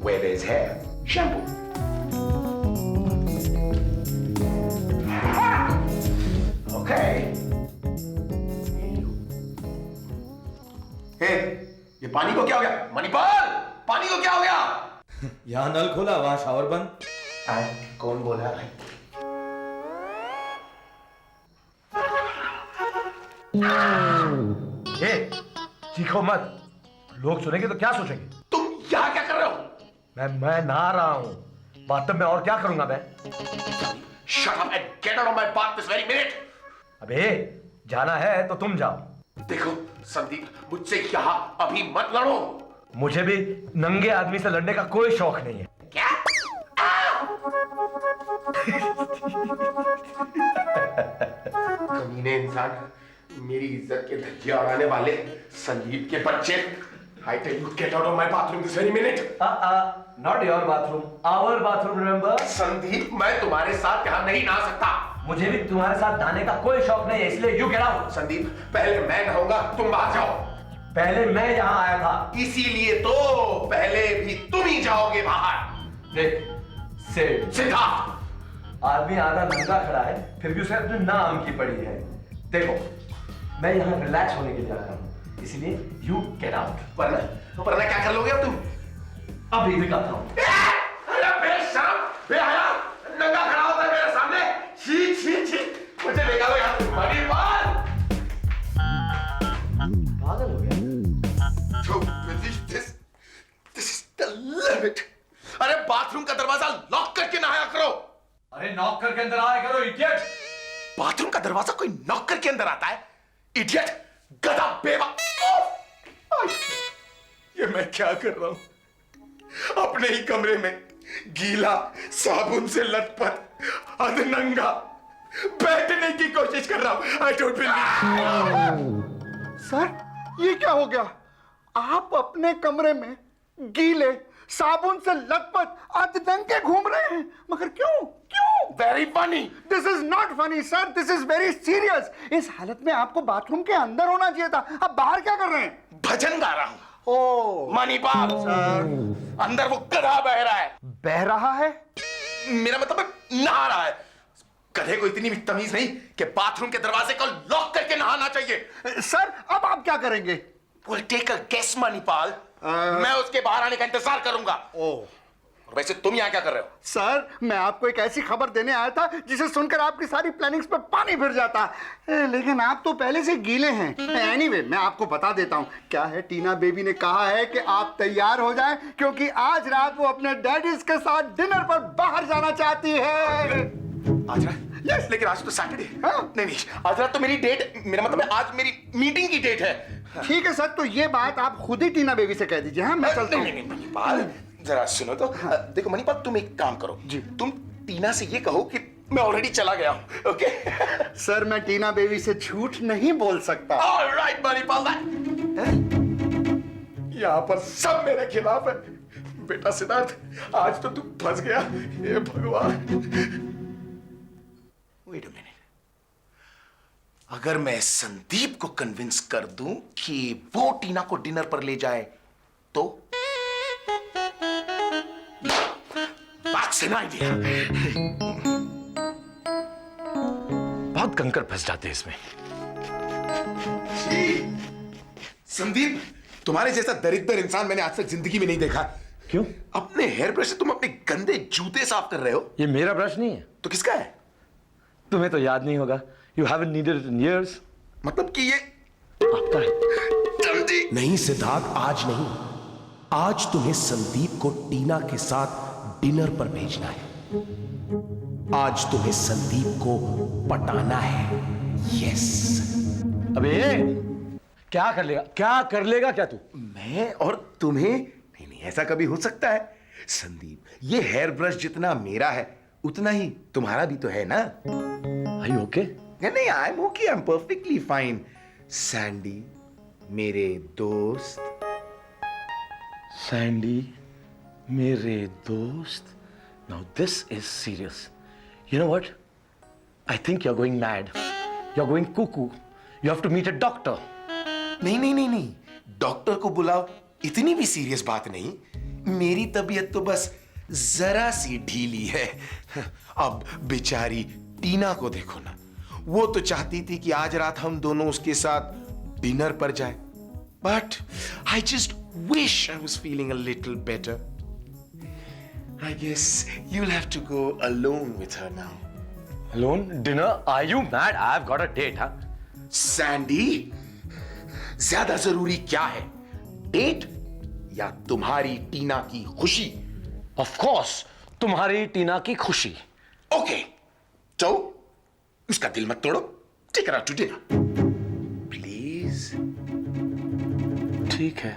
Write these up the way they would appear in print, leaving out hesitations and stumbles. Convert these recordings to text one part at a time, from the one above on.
Where there's hair, shampoo. Okay. Hey, ये पानी को क्या हो गया? मणिपाल, पानी को क्या हो गया? यहाँ नल खोला, वहाँ शावर बंद। कौन बोला भाई? चीखो मत, लोग सुनेंगे तो क्या सोचेंगे? तुम यहाँ क्या कर रहे हो? मैं नहा रहा हूँ। बाथटब में और क्या करूंगा मैं? Shut up and get out of my bath this very minute. अबे जाना है तो तुम जाओ। देखो संदीप, मुझसे यहाँ अभी मत लड़ो। मुझे भी नंगे आदमी से लड़ने का कोई शौक नहीं है। क्या? कमीने इंसान, मेरी इज्जत के धज्जियां उड़ाने वाले संदीप के बच्चे। I tell you, get out of my bathroom this very minute. Not your bathroom, our bathroom, remember? Sandeep, मैं तुम्हारे साथ यहाँ नहीं नहा सकता। मुझे भी तुम्हारे साथ नहाने का कोई शौक नहीं है, इसलिए you get out. संदीप, पहले मैं नहाऊंगा, तुम बाहर जाओ। पहले मैं यहाँ आया था। इसीलिए तो पहले भी तुम ही जाओगे बाहर। देख, सिद्धार्थ, आदमी आधा नंगा खड़ा है, फिर भी उसे अपने नाम की पड़ी है। देखो, मैं यहाँ रिलैक्स होने के लिए आया हूँ, इसलिए you get out. वरना क्या कर लोगे अब तुम? अभी दिखाता हूँ। अरे बेशरम, बेहया, नंगा खड़ा होता है मेरे सामने। छी छी छी, मुझे निकालो यहाँ से। मणिपाल, पागल हो गया? Don't believe this. This is the limit. अरे बाथरूम का दरवाजा लॉक करके नहाया करो। अरे नॉक करके अंदर आया करो, इडियट। बाथरूम का दरवाजा कोई नॉक करके अंदर आता है? इडियट, गधा, बेवा। ये मैं क्या कर रहा हूं? अपने ही कमरे में गीला, साबुन से लथपथ, अधनंगा बैठने की कोशिश कर रहा हूं। I don't believe. सर, ये क्या हो गया? आप अपने कमरे में गीले, साबुन से लथपथ, अधनंगे घूम रहे हैं, मगर क्यों? क्यों? Very funny. This is not funny, sir. This is very serious. इस हालत में आपको बाथरूम के अंदर होना चाहिए था। आप बाहर क्या कर रहे हैं? भजन गा रहा हूं। ओह, मणिपाल, सर, अंदर वो गधा बह रहा है। बह रहा है? मेरा मतलब नहा रहा है। गधे को इतनी भी तमीज नहीं कि बाथरूम के दरवाजे को लॉक करके नहाना चाहिए। सर, अब आप क्या करेंगे? We'll take a guess, Manipal. मैं उसके बाहर आने का इंतजार करूंगा। ओह, वैसे तुम यहाँ क्या कर रहे हो? सर, मैं आपको एक ऐसी खबर देने आया था जिसे सुनकर आपकी सारी प्लानिंग्स पे पानी फिर जाता। लेकिन आप तो पहले से गीले हैं। एनीवे, मैं आपको बता देता हूँ क्या है। टीना बेबी ने कहा है कि आप तैयार हो जाएं, क्योंकि आज रात वो अपने डैडीज के साथ डिनर पर बाहर जाना चाहती है। आज रात? यस, लेकिन आज तो सैटरडे है। नहीं, आज रात तो मेरी डेट, मेरा मतलब है आज मेरी मीटिंग की डेट है। ठीक है सर, तो ये बात आप खुद ही टीना बेबी से कह दीजिए। हाँ, मैं चलता हूँ। नहीं, मणिपाल, जरा सुनो तो। देखो मणिपाल, तुम एक काम करो जी, तुम टीना से ये कहो कि मैं ऑलरेडी चला गया हूं। ओके? सर, मैं टीना बेबी से झूठ नहीं बोल सकता। ऑलराइट मणिपाल। यहाँ पर सब मेरे खिलाफ है। बेटा सिद्धार्थ, आज तो तू फंस गया। हे भगवान। वेट अ मिनट, अगर मैं संदीप को कन्विंस कर दूं कि वो टीना को डिनर पर ले जाए तो? That's an idea. बहुत कंकर फंस जाते हैं इसमें। संदीप, तुम्हारे जैसा दरिद्र इंसान मैंने आज तक जिंदगी में नहीं देखा। क्यों? अपने हेयर ब्रश से तुम अपने गंदे जूते साफ कर रहे हो। ये मेरा ब्रश नहीं है। तो किसका है? तुम्हें तो याद नहीं होगा। You haven't needed it in years. मतलब कि ये आपका है। जल्दी। नहीं सिद्धार्थ, आज नहीं। आज तुम्हें संदीप को टीना के साथ डिनर पर भेजना है। आज तुम्हें संदीप को पटाना है। यस। अबे क्या कर लेगा? क्या कर लेगा क्या तू? मैं और तुम्हें? नहीं नहीं, ऐसा कभी हो सकता है? संदीप, ये हेयर ब्रश जितना मेरा है उतना ही तुम्हारा भी तो है ना? Are you okay? नहीं, I am okay, I am perfectly fine. Sandy, मेरे दोस्त, सैंडी, मेरे दोस्त, now this is serious. You know what? I think you're going mad. You're going cuckoo. You have to meet a doctor. नहीं, doctor को बुलाओ, इतनी भी serious बात नहीं। मेरी तबीयत तो बस जरा सी ढीली है। अब बेचारी टीना को देखो ना, वो तो चाहती थी कि आज रात हम दोनों उसके साथ डिनर पर जाए, but I just wish I was feeling a little better. I guess you'll have to go alone with her now. Alone? Dinner? Are you mad? I've got a date, huh? Sandy, ज्यादा जरूरी क्या है, date या तुम्हारी टीना की खुशी? Of course, तुम्हारी टीना की खुशी। ओके, तो उसका दिल मत तोड़ो, take her out to dinner please. ठीक है।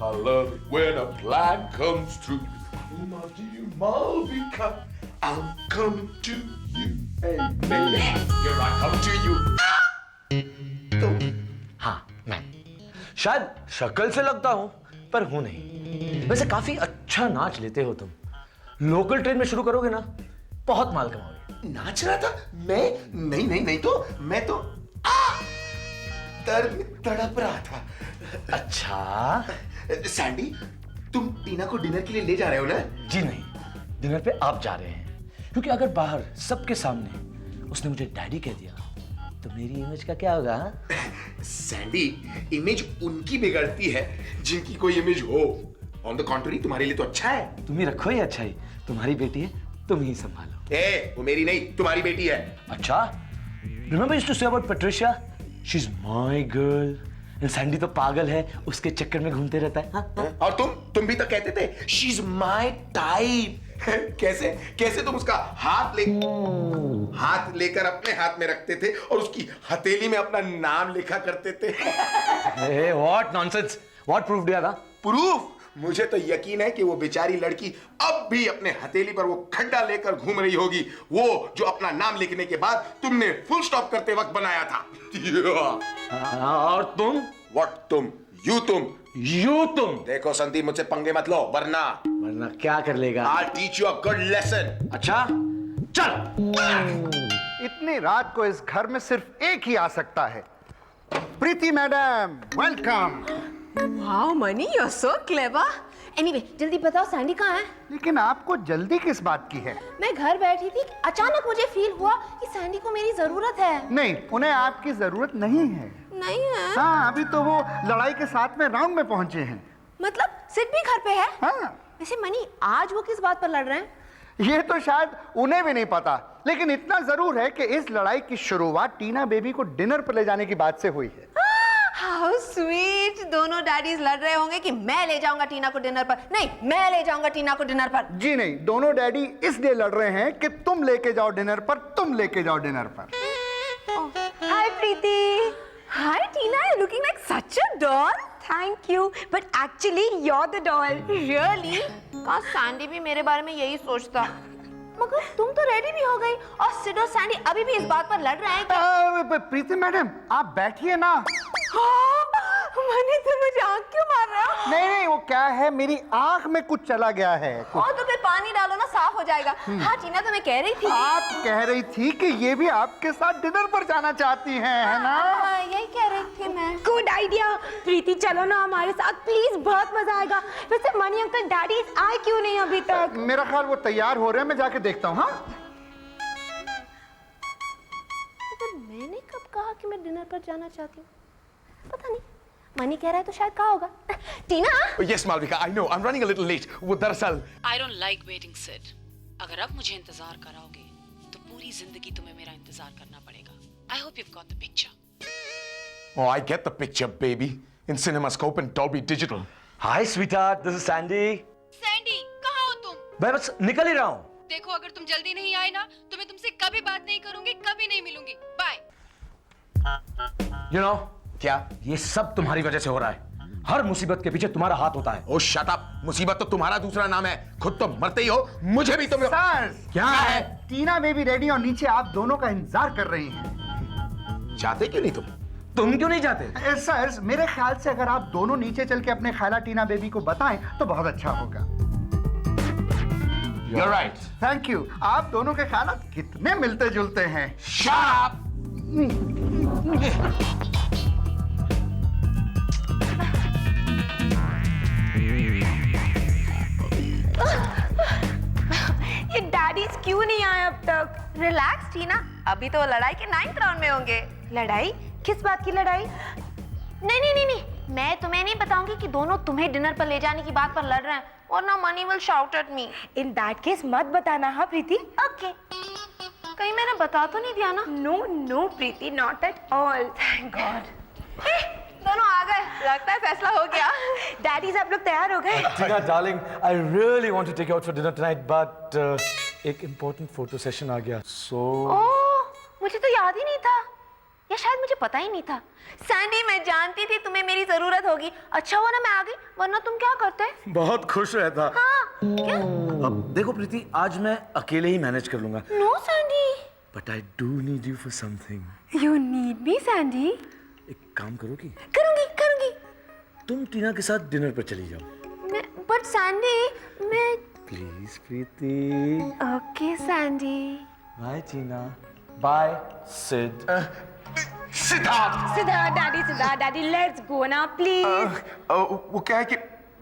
I love it when a plan comes true. My dear Malvika, I'm coming to you. Hey, baby, here I come to you. हाँ, मैं शायद शक्ल से लगता हूं, पर हूं नहीं। वैसे काफी अच्छा नाच लेते हो तुम। लोकल ट्रेन में शुरू करोगे ना, बहुत माल कमाओगे। नाच रहा था मैं? नहीं तो मैं तो दर्द में तड़प रहा था। अच्छा, सैंडी, तुम टीना को डिनर के लिए ले जा रहे हो ना? जी नहीं, डिनर पे आप जा रहे हैं, क्योंकि अगर बाहर सबके सामने उसने मुझे डैडी कह दिया तो मेरी इमेज का क्या होगा? सैंडी, इमेज उनकी बिगड़ती है जिनकी कोई इमेज हो। ऑन द कॉन्ट्री, तुम्हारे लिए तो अच्छा है। तुम ही रखो ये अच्छाई, तुम्हारी बेटी है, तुम ही संभालो। वो मेरी नहीं, तुम्हारी बेटी है। अच्छा, remember used to say about Patricia, she is my girl. Sandy तो पागल है, उसके चक्कर में घूमते रहता है। हाँ? और तुम भी तो कहते थे शी इज माय टाइप। कैसे तुम उसका हाथ लेकर अपने हाथ में रखते थे और उसकी हथेली में अपना नाम लिखा करते थे। Hey, what nonsense! What proof do you have? Proof? मुझे तो यकीन है कि वो बेचारी लड़की अब भी अपने हथेली पर वो खड्डा लेकर घूम रही होगी, वो जो अपना नाम लिखने के बाद तुमने फुल स्टॉप करते वक्त बनाया था। और तुम? What तुम? You तुम। देखो संदीप, मुझसे पंगे मत लो, वरना क्या कर लेगा? I'll teach you a good lesson। अच्छा, चल। इतनी रात को इस घर में सिर्फ एक ही आ सकता है। Preeti madam, welcome. Wow, Mani, you're so clever. Anyway, जल्दी बताओ सैंडी कहाँ है? लेकिन आपको जल्दी किस बात की है? मैं घर बैठी थी, अचानक मुझे फील हुआ कि सैंडी को मेरी जरूरत है। नहीं, उन्हें आपकी जरूरत नहीं है। नहीं है? हाँ, अभी तो वो लड़ाई के साथ में राउंड में पहुंचे हैं। मतलब सिड भी घर पे है? हाँ। वैसे मनी, आज वो किस बात पर लड़ रहे हैं? ये तो शायद उन्हें भी नहीं पता, लेकिन इतना जरूर है कि इस लड़ाई की शुरुआत टीना बेबी को डिनर पर ले जाने की बात से हुई है। How sweet! दोनों डैडीज लड़ रहे होंगे कि मैं ले जाऊंगा टीना को डिनर पर। नहीं, मैं ले जाऊंगा टीना को डिनर पर। जी नहीं, दोनों डैडी इसलिए लड़ रहे हैं कि तुम लेके जाओ डिनर पर, तुम लेके जाओ डिनर पर। Hi Preeti. Hi Tina, you're looking like such a doll. Thank you, but actually you're the doll. Really? काश सैंडी भी मेरे बारे में यही सोचता। मगर तुम तो रेडी भी हो गई और सिड और सैंडी अभी भी इस बात पर लड़ रहे हैं कि प्रीति मैडम, आप बैठिए ना। मनी, तुम मुझे आँख क्यों मार रहे हो? नहीं, वो क्या है, मेरी आंख में कुछ चला गया है। और तो फिर पानी डालो ना, साफ हो जाएगा। हाँ टीना, तो मैं कह रही थी। आप कह रही थी कि ये भी आपके साथ डिनर पर जाना चाहती हैं, है ना? हाँ, यही कह रही थी मैं। Good idea. प्रीति चलो ना हमारे साथ, प्लीज, बहुत मजा आएगा। वैसे मनी अंकल डैडी आए क्यों नहीं अभी तक? मेरा ख्याल वो तैयार हो रहे हैं, मैं जाके देखता हूँ। हाँ, तो मैंने कब कहा कि मैं डिनर पर जाना चाहती हूँ? पता नहीं, मनी कह रहा है तो शायद कहा होगा। टीना। Yes, Malvika, I know. I'm running a little late. वो दरअसल I don't like waiting, Sid. अगर अब मुझे इंतजार कराओगे तो पूरी जिंदगी तुम्हें मेरा इंतजार करना पड़ेगा। I hope you've got the picture. Oh, I get the picture, baby. In CinemaScope and Dolby Digital. Hi sweetheart, this is Sandy. Sandy, कहाँ हो तुम? मैं बस निकल ही रहा हूँ। देखो, अगर तुम जल्दी नहीं आए ना तो मैं तुमसे कभी बात नहीं करूंगी, कभी नहीं मिलूंगी। बाय। You know, क्या? ये सब तुम्हारी वजह से हो रहा है। हर मुसीबत के पीछे तुम्हारा हाथ होता है। ओ शट अप, मुसीबत तो तुम्हारा दूसरा नाम है, खुद तो मरते ही हो, मुझे भी तुम। सर क्या है? टीना बेबी रेडी और नीचे आप दोनों का इंतजार कर रही हैं। चाहते क्यों नहीं तुम क्यों नहीं जाते? सर मेरे ख्याल से अगर आप दोनों नीचे चल के अपने ख्याला टीना बेबी को बताएं तो बहुत अच्छा होगा। You're right. Thank you. आप दोनों के ख्याल कितने मिलते जुलते हैं। Shut up! ये डैडीज क्यों नहीं आए अब तक? रिलैक्स टीना, अभी तो लड़ाई के 9th राउंड में होंगे। लड़ाई? किस बात की लड़ाई? नहीं, मैं तुम्हें नहीं बताऊंगी कि दोनों तुम्हें डिनर पर ले जाने की बात पर लड़ रहे हैं, वरना money will shout at me. In that case मत बताना। हाँ प्रीति? ओके। कहीं मैंने बता तो नहीं दिया ना? No Preeti, not at all. Thank God. दोनों आ गए, लगता है फैसला हो गया। डैडीज आप लोग तैयार हो गए? Tina darling, I really want to take you out for dinner tonight, but एक इंपॉर्टेंट फोटो सेशन आ गया, सो ओह, मुझे तो याद ही नहीं था, या शायद मुझे पता ही नहीं था। सैंडी, मैं जानती थी तुम्हें मेरी जरूरत होगी। अच्छा हुआ ना मैं आ गई, वरना तुम क्या करते? बहुत खुश रहता। हाँ, क्या? अब देखो प्रीति, आज मैं अकेले ही मैनेज कर लूंगा, no Sandy. But I do need you for something. You need me Sandy? एक काम करोगी? करूंगी। तुम टीना के साथ डिनर पर चली जाओ। बट सैंडी, मैं। Please Preeti. Okay Sandy. Bye Tina. Bye Sid. Siddharth, daddy let's go ना प्लीज। वो क्या है कि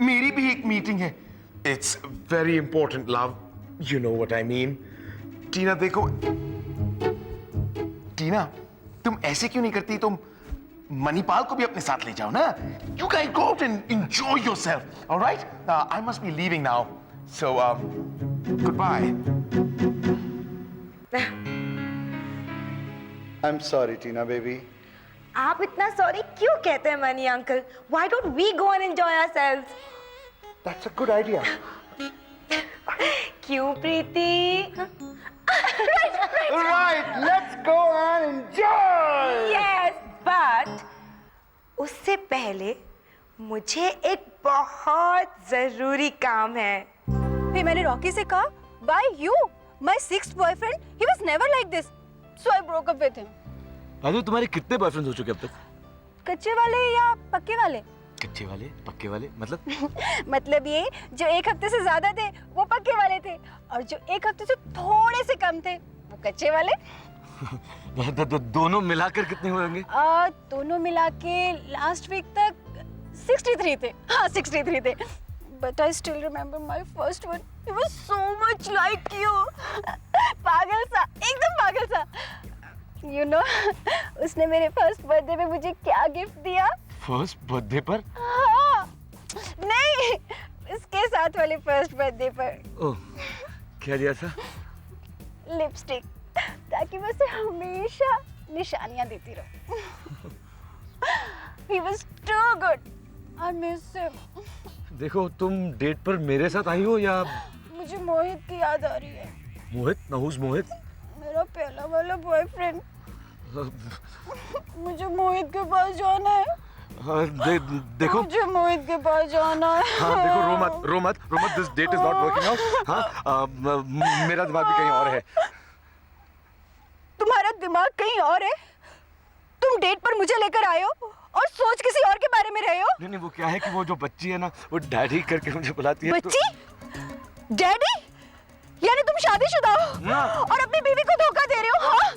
मेरी भी एक मीटिंग है। It's very important love, you know what I mean. Tina देखो, टीना तुम ऐसे क्यों नहीं करती? तुम मणिपाल को भी अपने साथ ले जाओ ना। You guys go out and enjoy yourself, all right? I must be leaving now, so goodbye. I'm sorry Tina baby. आप इतना सॉरी क्यों कहते हैं money uncle? Why don't we go and enjoy ourselves? That's a good idea. क्यों प्रीति? Right, let's go and enjoy. Yes, but उससे पहले मुझे एक बहुत जरूरी काम है। फिर मैंने रॉकी से कहा, Why you? My sixth boyfriend, he was never like this. So I broke up with him. अरे तुम्हारे कितने बॉयफ्रेंड्स हो चुके अब तक? कच्चे वाले या पक्के वाले? कच्चे वाले, पक्के वाले, मतलब? मतलब ये, जो एक हफ्ते से ज्यादा थे वो पक्के वाले थे, और जो एक हफ्ते से थोड़े से कम थे वो कच्चे वाले। दोनों मिलाकर कितने होंगे? दोनों मिला के लास्ट वीक तक 63 थे। हाँ 63 थे। But I still remember my first one. He was so much like you. पागल सा, एकदम पागल सा। You know, उसने मेरे फर्स्ट बर्थडे पे मुझे क्या गिफ्ट दिया? फर्स्ट बर्थडे पर? हाँ, नहीं, इसके साथ वाले फर्स्ट बर्थडे पर। ओह, क्या दिया था? लिपस्टिक, ताकि मैं उसे हमेशा निशानियां देती रहूं। He was too good. I miss him. देखो, तुम डेट पर मेरे साथ आई हो या? मुझे मोहित की याद आ रही है। मोहित? नहुस मोहित? मेरा पहला वाला बॉयफ्रेंड। मुझे मोहित के पास जाना है। देखो, मुझे मोहित के पास जाना है। हाँ देखो, रो मत, this date is not working out. हाँ, मेरा दिमाग भी कहीं और है। तुम्हारा दिमाग कहीं और है? तुम डेट पर मुझे लेकर आए हो और सोच किसी और के बारे में रहे हो? नहीं, वो क्या है कि वो जो बच्ची है ना, वो डैडी करके मुझे बुलाती है। बच्ची? डैडी? यानी तुम शादीशुदा हो और अपनी बीवी को धोखा दे रहे हो? हाँ?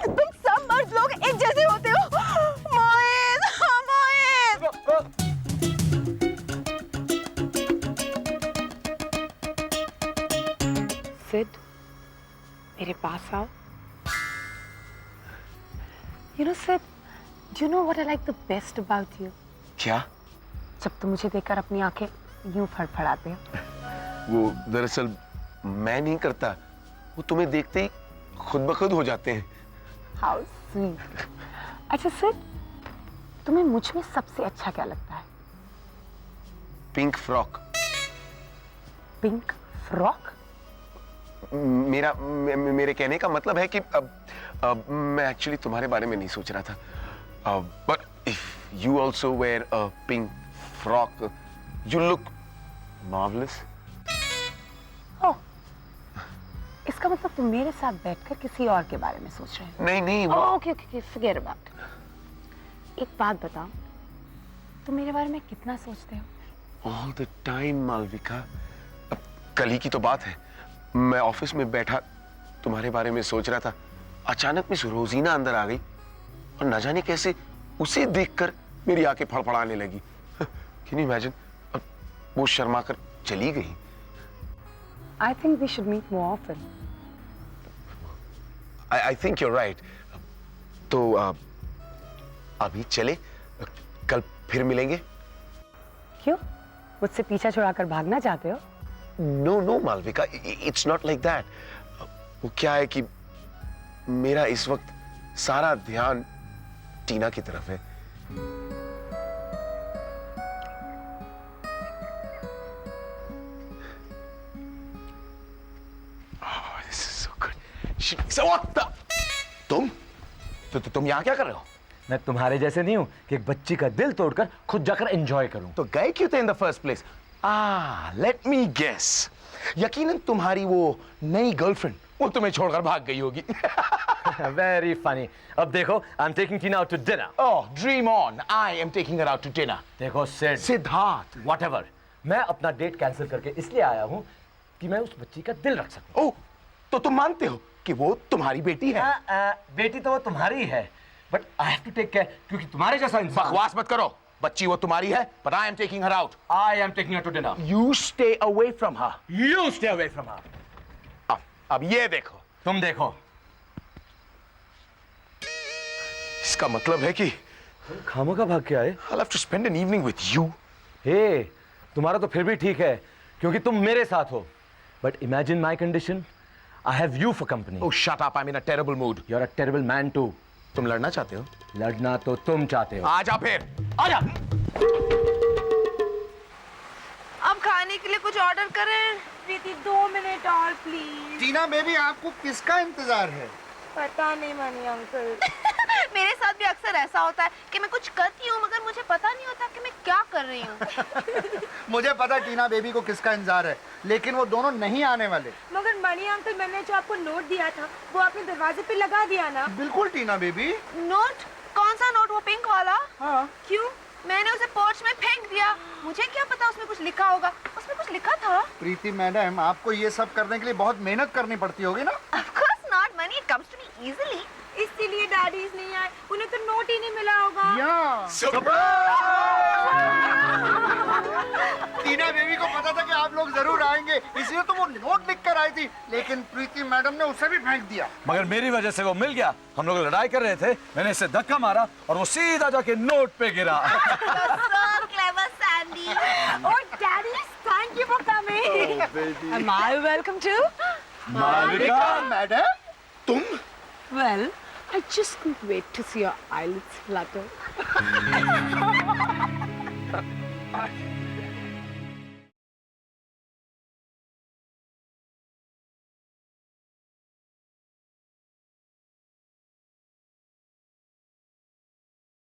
तुम सब मर्द लोग एक जैसे होते हो। मोहित, हाँ, मोहित। सिड, मेरे पास आओ। You know, Sid, do you know what I like the best about you? क्या? जब तुम मुझे देखकर अपनी आंखें यूं फड़फड़ाते हो। वो दरअसल मैं नहीं करता, वो तुम्हें देखते ही खुद ब खुद हो जाते हैं। How sweet. अच्छा सिड, तुम्हें मुझ में सबसे अच्छा क्या लगता है? Pink frock. Pink frock? मेरे कहने का मतलब है कि अब मैं एक्चुअली तुम्हारे बारे में नहीं सोच रहा था, but if you also wear a pink frock, you look marvellous. इसका मतलब तुम मेरे साथ बैठकर किसी और के बारे में सोच रहे हो? नहीं नहीं, ओके ओके, फॉरगेट अबाउट। एक बात बताओ, तुम मेरे बारे में कितना सोचते हो? All the time Malvika. अब कल ही की तो बात है, मैं ऑफिस में बैठा तुम्हारे बारे में सोच रहा था, अचानक मिस रोजीना अंदर आ गई और न जाने कैसे उसे देखकर मेरी आंखें फड़फड़ाने लगी। Can you imagine? अब वो शर्मा कर चली गई। I think we should meet more often. I think you're right. तो अभी चले, कल फिर मिलेंगे। क्यों? मुझसे पीछा छुड़ाकर भागना चाहते हो? No no Malvika, it's not like that. वो क्या है कि मेरा इस वक्त सारा ध्यान टीना की तरफ है। This is so good. So what the? तुम यहाँ क्या कर रहे हो? मैं तुम्हारे जैसे नहीं हूं कि एक बच्ची का दिल तोड़कर खुद जाकर एंजॉय करूं। तो गए क्यों थे in the first place? Let me guess, यकीनन तुम्हारी वो नई गर्लफ्रेंड वो तुम्हें छोड़कर भाग गई होगी। Very funny. अब देखो, I am taking Tina out to dinner. Oh dream on, I am taking her out to dinner. देखो सिड, सिद्धार्थ, व्हाटएवर, मैं अपना डेट कैंसिल करके इसलिए आया हूं कि मैं उस बच्ची का दिल रख सकूं। ओह, तो तुम मानते हो कि वो तुम्हारी बेटी है? बेटी तो वो तुम्हारी है, but I have to take care, क्योंकि तुम्हारे जैसा इंसान। बकवास मत करो, बच्ची वो तुम्हारी है, but I am taking her out. I am taking her to dinner. You stay away from her. You stay away from her. अब ये देखो, तुम देखो, इसका मतलब है कि खामों का भाग के आए। I'll have to spend an evening with you. हे, तुम्हारा तो फिर भी ठीक है, क्योंकि तुम मेरे साथ हो। But imagine my condition. I have you for company. Oh, shut up! I'm in a terrible mood. You're a terrible man too. तुम लड़ना चाहते हो? लड़ना तो तुम चाहते हो। आजा फिर, आजा। अब खाने के लिए कुछ ऑर्डर करें? प्रीति 2 मिनट और प्लीज। टीना बेबी, आपको किसका इंतजार है? पता नहीं मनी अंकल। मेरे साथ भी अक्सर ऐसा होता है कि मैं कुछ करती हूँ मगर मुझे पता नहीं होता कि मैं क्या कर रही हूँ। मुझे पता टीना बेबी को किसका इंतजार है, लेकिन वो दोनों नहीं आने वाले। मगर मनी अंकल, मैंने जो आपको नोट दिया था वो आपने दरवाजे पे लगा दिया ना? बिल्कुल टीना बेबी। नोट? कौन सा नोट? वो पिंक वाला? हाँ। क्यों? मैंने उसे पोर्च में फेंक दिया। मुझे क्या पता उसमें कुछ लिखा होगा। उसमें कुछ लिखा था। प्रीति मैडम, आपको ये सब करने के लिए बहुत मेहनत करनी पड़ती होगी ना? Of course not, money it comes to me easily. इसीलिए डैडीज नहीं आए, उन्हें तो नोट ही नहीं मिला होगा। टीना बेबी को पता था कि आप लोग जरूर आएंगे, इसलिए तो वो नोट लिख कर आई थी, लेकिन प्रीति मैडम ने उसे भी फेंक दिया। मगर मेरी वजह से वो मिल गया। हम लोग लड़ाई कर रहे थे, मैंने इसे धक्का मारा और वो सीधा जाके नोट पे गिरा। So clever, Sandy. Oh, daddies, thank you for coming. Am I welcome too? मालिका मैडम, तुम? Well, I just couldn't wait to see your eyelids flutter.